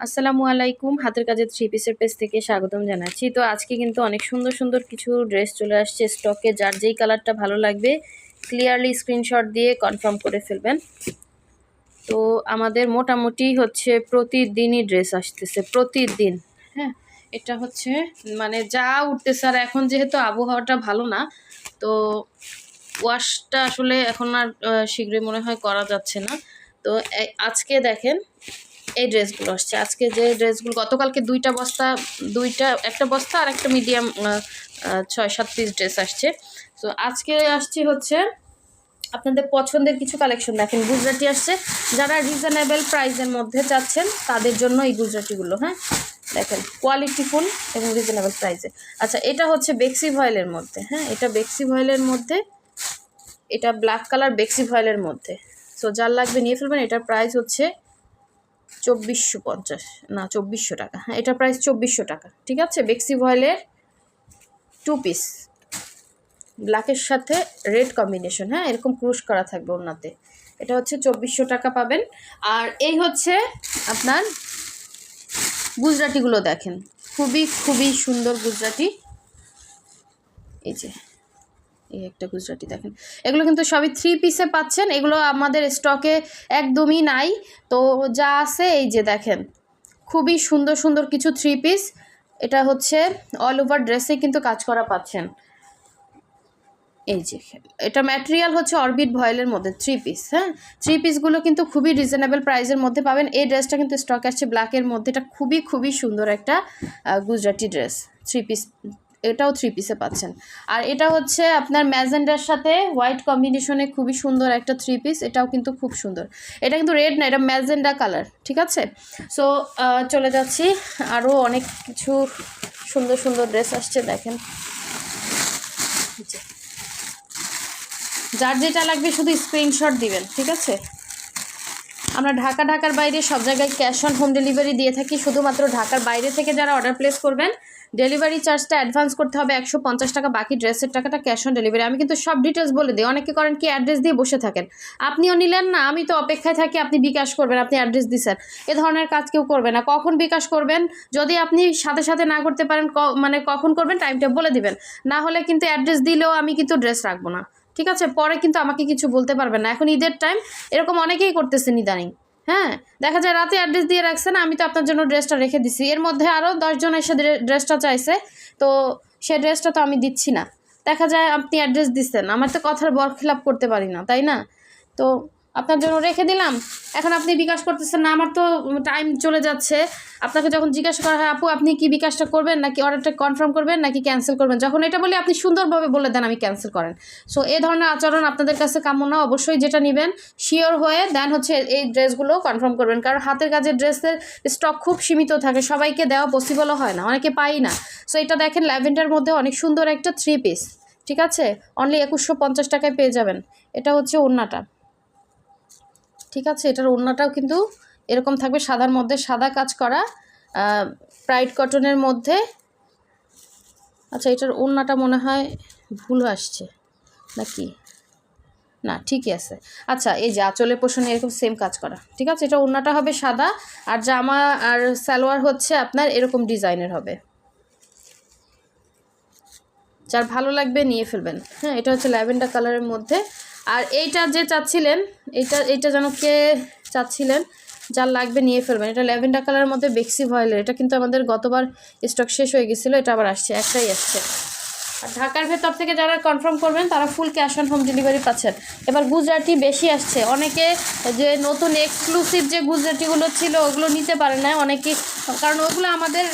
আসসালামু আলাইকুম, হাতের কাজের থ্রি পিসের পেজ থেকে স্বাগতম জানাচ্ছি। তো আজকে কিন্তু অনেক সুন্দর সুন্দর কিছু ড্রেস চলে আসছে স্টকে। যার যেই কালারটা ভালো লাগবে ক্লিয়ারলি স্ক্রিনশট দিয়ে কনফার্ম করে ফেলবেন। তো আমাদের মোটামুটি হচ্ছে প্রতিদিনই ড্রেস আসতেছে, প্রতিদিন। হ্যাঁ, এটা হচ্ছে মানে যা উঠতেছে। আর এখন যেহেতু আবহাওয়াটা ভালো না, তো ওয়াশটা আসলে এখন আর শীঘ্রই মনে হয় করা যাচ্ছে না। তো আজকে দেখেন এই ড্রেসগুলো আসছে। আজকে যে ড্রেসগুলো গতকালকে একটা বস্তা আর একটা মিডিয়াম 6-7 পিস ড্রেস আসছে। তো আজকে আসছে হচ্ছে আপনাদের পছন্দের কিছু কালেকশন। দেখেন গুজরাটি আসছে, যারা রিজনেবল প্রাইসের মধ্যে চাচ্ছেন তাদের জন্য এই গুজরাটিগুলো। হ্যাঁ, দেখেন কোয়ালিটিফুল এবং রিজনেবল প্রাইসে। আচ্ছা, এটা হচ্ছে বেক্সি ভয়েলের মধ্যে। হ্যাঁ, এটা বেক্সি ভয়েলের মধ্যে, এটা ব্ল্যাক কালার বেক্সি ভয়েলের মধ্যে। সো যার লাগবে নিয়ে ফেলবেন। এটার প্রাইস হচ্ছে 2450 টাকা। হ্যাঁ, এটা প্রাইস 2400 টাকা। ঠিক আছে, বেক্সি ভয়েলের 2 পিস, ব্ল্যাকের সাথে রেড কম্বিনেশন। হ্যাঁ, এরকম ক্রুশ করা থাকবে ওনাতে। এটা হচ্ছে 2400 টাকা পাবেন। আর এই হচ্ছে আপনার গুজরাটিগুলো। দেখেন খুবই খুবই সুন্দর গুজরাটি। এই যে এই একটা গুজরাটি দেখেন, এগুলো কিন্তু সবই 3 পিসে পাচ্ছেন। এগুলো আমাদের স্টকে একদমই নাই। তো যা আছে এই যে দেখেন, খুবই সুন্দর সুন্দর কিছু 3 পিস। এটা হচ্ছে অল ওভার ড্রেসে কিন্তু কাজ করা পাচ্ছেন। এই যে এটা ম্যাটেরিয়াল হচ্ছে অরবিট ভয়েলের মধ্যে 3 পিস। হ্যাঁ, 3 পিসগুলো কিন্তু খুবই রিজনেবল প্রাইসের মধ্যে পাবেন। এই ড্রেসটা কিন্তু স্টক আসছে ব্ল্যাকের মধ্যে। এটা খুবই খুবই সুন্দর একটা গুজরাটি ড্রেস, 3 পিস। এটাও 3 পিসে পাচ্ছেন। আর এটা হচ্ছে আপনার ম্যাজেন্ডার সাথে হোয়াইট কম্বিনেশনে খুবই সুন্দর একটা 3 পিস। এটাও কিন্তু খুব সুন্দর। এটা কিন্তু রেড না, এটা ম্যাজেন্ডা কালার। ঠিক আছে, সো চলে যাচ্ছি। আরও অনেক কিছু সুন্দর সুন্দর ড্রেস আসছে দেখেন। যার যেটা লাগবে শুধু স্ক্রিনশট দিবেন। ঠিক আছে, আমরা ঢাকার বাইরে সব জায়গায় ক্যাশ অন হোম ডেলিভারি দিয়ে থাকি। শুধুমাত্র ঢাকার বাইরে থেকে যারা অর্ডার প্লেস করবেন, ডেলিভারি চার্জটা অ্যাডভান্স করতে হবে 150 টাকা, বাকি ড্রেসের টাকাটা ক্যাশ অন ডেলিভারি। আমি কিন্তু সব ডিটেলস বলে দিই। অনেকে করেন কি অ্যাড্রেস দিয়ে বসে থাকেন, আপনিও নিলেন না, আমি তো অপেক্ষায় থাকি আপনি বিকাশ করবেন, আপনি অ্যাড্রেস দিচ্ছেন। এ ধরনের কাজ কেউ করবে না। কখন বিকাশ করবেন যদি আপনি সাথে সাথে না করতে পারেন, মানে কখন করবেন টাইমটা বলে দিবেন। না হলে কিন্তু অ্যাড্রেস দিলেও আমি কিন্তু ড্রেস রাখবো না। ঠিক আছে, পরে কিন্তু আমাকে কিছু বলতে পারবেন না। এখন ঈদের টাইম, এরকম অনেকেই করতেছেন ইদানিং। হ্যাঁ, দেখা যায় রাতে অ্যাড্রেস দিয়ে রাখছেন, আমি তো আপনার জন্য ড্রেসটা রেখে দিছি। এর মধ্যে আরও 10 জন এসে ড্রেসটা চাইছে, তো সে ড্রেসটা তো আমি দিচ্ছি না। দেখা যায় আপনি অ্যাড্রেস দিচ্ছেন, আমার তো কথার বরখিলাপ করতে পারি না, তাই না? তো আপনার জন্য রেখে দিলাম, এখন আপনি বিকাশ করতেছেন না, আমার তো টাইম চলে যাচ্ছে। আপনাকে যখন জিজ্ঞাসা করা হয় আপু আপনি কি বিকাশটা করবেন নাকি অর্ডারটা কনফার্ম করবেন নাকি ক্যান্সেল করবেন, যখন এটা বলি আপনি সুন্দরভাবে বলে দেন আমি ক্যান্সেল করেন। সো এই ধরনের আচরণ আপনাদের কাছে কাম্য না। অবশ্যই যেটা নেবেন শিওর হয়ে দেন হচ্ছে এই ড্রেসগুলো কনফার্ম করবেন, কারণ হাতের কাজের ড্রেসের স্টক খুব সীমিত থাকে, সবাইকে দেওয়া পসিবলও হয় না, অনেকে পাই না। সো এটা দেখেন ল্যাভেন্ডার মধ্যে অনেক সুন্দর একটা 3 পিস। ঠিক আছে, অনলি 2150 টাকায় পেয়ে যাবেন। এটা হচ্ছে ওড়নাটা। ঠিক আছে, এটার ওড়নাটাও কিন্তু এরকম থাকবে, সাদার মধ্যে সাদা কাজ করা, প্রাইড কটনের মধ্যে। আচ্ছা, এটার ওড়নাটা মনে হয় ভুল আসছে নাকি, না ঠিকই আছে। আচ্ছা, এই যে আঁচলের পোষণে এরকম সেম কাজ করা। ঠিক আছে, এটা ওড়নাটা হবে সাদা, আর জামা আর সালোয়ার হচ্ছে আপনার এরকম ডিজাইনের হবে। যার ভালো লাগবে নিয়ে ফেলবেন। হ্যাঁ, এটা হচ্ছে ল্যাভেন্ডার কালারের মধ্যে। আর এইটা যে চাচ্ছিলেন, এইটা যেন কে চাচ্ছিলেন, যার লাগবে নিয়ে ফেলবেন। এটা ল্যাভেন্ডার কালারের মধ্যে বেক্সি ভয়েলের। এটা কিন্তু আমাদের গতবার স্টক শেষ হয়ে গেছিলো, এটা আবার আসছে, একটাই আসছে। আর ঢাকার ভেতর থেকে যারা কনফার্ম করবেন তারা full cash on home delivery পাচ্ছেন। এবার গুজরাটি বেশি আসছে, অনেকে যে নতুন এক্সক্লুসিভ যে গুজরাটিগুলো ছিল ওগুলো নিতে পারে না অনেকে, কারণ ওগুলো আমাদের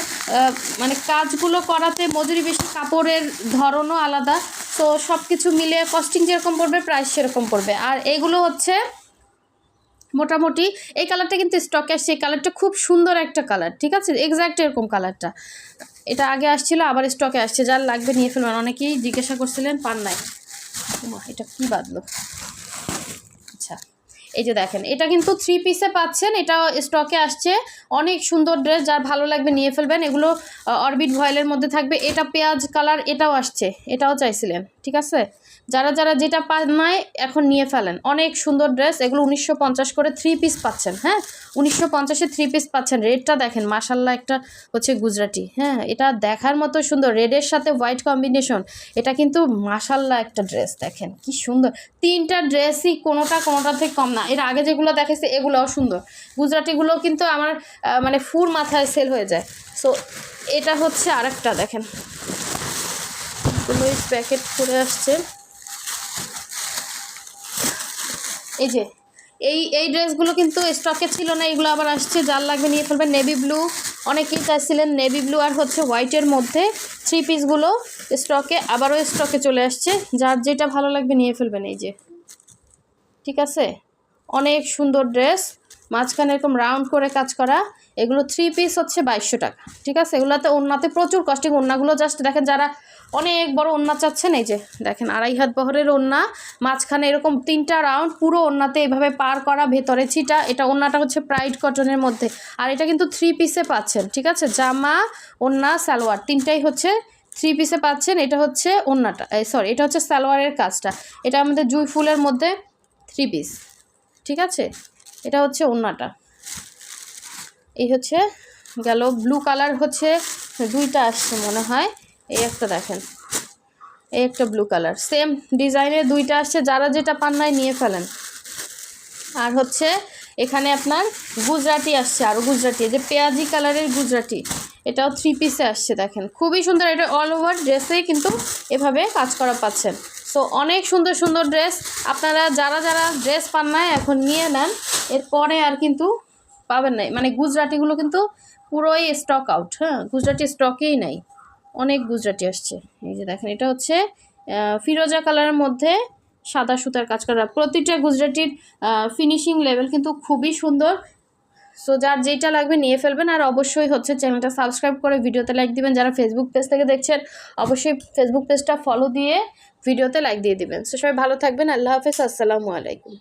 মানে কাজগুলো করাতে মজুরি বেশি, কাপড়ের ধরনও আলাদা। তো সব কিছু মিলে কস্টিং যেরকম পড়বে প্রাইস সেরকম পড়বে। আর এগুলো হচ্ছে মোটামুটি এই কালারটা কিন্তু স্টকে আসছে। এই কালারটা খুব সুন্দর একটা কালার। ঠিক আছে, এক্স্যাক্ট এরকম কালারটা এটা আগে আসছিল, আবার স্টকে আসছে। যার লাগবে নিয়ে ফেলবেন। অনেকেই জিজ্ঞাসা করছিলেন পান নাই, এটা কি বাদলো। আচ্ছা, এই যে দেখেন, এটা কিন্তু 3 পিসে পাচ্ছেন, এটা স্টকে আসছে। অনেক সুন্দর ড্রেস, যার ভালো লাগবে নিয়ে ফেলবেন। এগুলো অরবিট ভয়েলের মধ্যে থাকবে। এটা পেঁয়াজ কালার, এটাও আসছে, এটাও চাইছিলেন। ঠিক আছে, যারা যারা যেটা পান নাই এখন নিয়ে ফেলেন, অনেক সুন্দর ড্রেস এগুলো। 1950 করে 3 পিস পাচ্ছেন, হ্যাঁ 1950-এ 3 পিস পাচ্ছেন। রেডটা দেখেন মাশাল্লাহ, একটা হচ্ছে গুজরাটি, হ্যাঁ এটা দেখার মতো সুন্দর, রেডের সাথে হোয়াইট কম্বিনেশন। এটা কিন্তু মাশাল্লাহ একটা ড্রেস, দেখেন কি সুন্দর। 3টা ড্রেসই কোনোটা থেকে কম না। এর আগে যেগুলো দেখেছে এগুলোও সুন্দর, গুজরাটিগুলো কিন্তু আমার মানে ফুল মাথায় সেল হয়ে যায়। সো এটা হচ্ছে আরেকটা, দেখেন প্যাকেট করে আসছে। এই যে এই ড্রেসগুলো কিন্তু স্টকে ছিল না, এগুলো আবার আসছে, যার লাগবে নিয়ে ফেলবেন। নেভি ব্লু অনেকেই চাইছিলেন, নেভি ব্লু আর হচ্ছে হোয়াইটের মধ্যে 3 পিসগুলো স্টকে, আবারও স্টকে চলে আসছে, যার যেটা ভালো লাগবে নিয়ে ফেলবেন। এই যে ঠিক আছে, অনেক সুন্দর ড্রেস, মাঝখানে এরকম রাউন্ড করে কাজ করা। এগুলো 3 পিস হচ্ছে 2200 টাকা, ঠিক আছে। এগুলোতে ওন্নাতে প্রচুর কস্টিং, ওন্নাগুলো জাস্ট দেখেন, যারা অনেক বড় ওন্না চাচ্ছেন, এই যে দেখেন 2.5 হাত বহরের ওন্না, মাঝখানে এরকম 3টা রাউন্ড, পুরো ওন্নাতে এইভাবে পার করা, ভেতরে ছিটা। এটা ওন্নাটা হচ্ছে প্রাইড কটনের মধ্যে, আর এটা কিন্তু 3 পিসে পাচ্ছেন, ঠিক আছে। জামা, ওন্না, সালোয়ার 3টাই হচ্ছে 3 পিসে পাচ্ছেন। এটা হচ্ছে ওন্নাটা, সরি এটা হচ্ছে সালোয়ারের কাজটা। এটা আমাদের জুই ফুলের মধ্যে 3 পিস, ঠিক আছে। এটা হচ্ছে ওন্নাটা, এই হচ্ছে গেল। ব্লু কালার হচ্ছে 2টা আসছে মনে হয়, এই একটা দেখেন, এই একটা ব্লু কালার, সেম ডিজাইনের 2টা আসছে, যারা যেটা পান নাই নিয়ে ফেলেন। আর হচ্ছে এখানে আপনার গুজরাটি আসছে, আরও গুজরাটি, এই যে পেঁয়াজি কালারের গুজরাটি, এটাও 3 পিসে আসছে, দেখেন খুবই সুন্দর। এটা অল ওভার ড্রেসেই কিন্তু এভাবে কাজ করা পাচ্ছেন। সো অনেক সুন্দর সুন্দর ড্রেস, আপনারা যারা যারা ড্রেস পান নাই এখন নিয়ে নেন, এরপরে আর কিন্তু পাবেন নাই। মানে গুজরাটিগুলো কিন্তু পুরোই স্টক আউট, হ্যাঁ গুজরাটি স্টকেই নাই, অনেক গুজরাটি আসছে। এই যে দেখেন, এটা হচ্ছে ফিরোজা কালারের মধ্যে সাদা সুতার কাজ করা। প্রতিটা গুজরাটির ফিনিশিং লেভেল কিন্তু খুবই সুন্দর। সো যার যেটা লাগবে নিয়ে ফেলবেন। আর অবশ্যই হচ্ছে চ্যানেলটা সাবস্ক্রাইব করে ভিডিওতে লাইক দিবেন। যারা ফেসবুক পেজ থেকে দেখছেন অবশ্যই ফেসবুক পেজটা ফলো দিয়ে ভিডিওতে লাইক দিয়ে দিবেন। সো সবাই ভালো থাকবেন, আল্লাহ হাফেজ, আসসালামু আলাইকুম।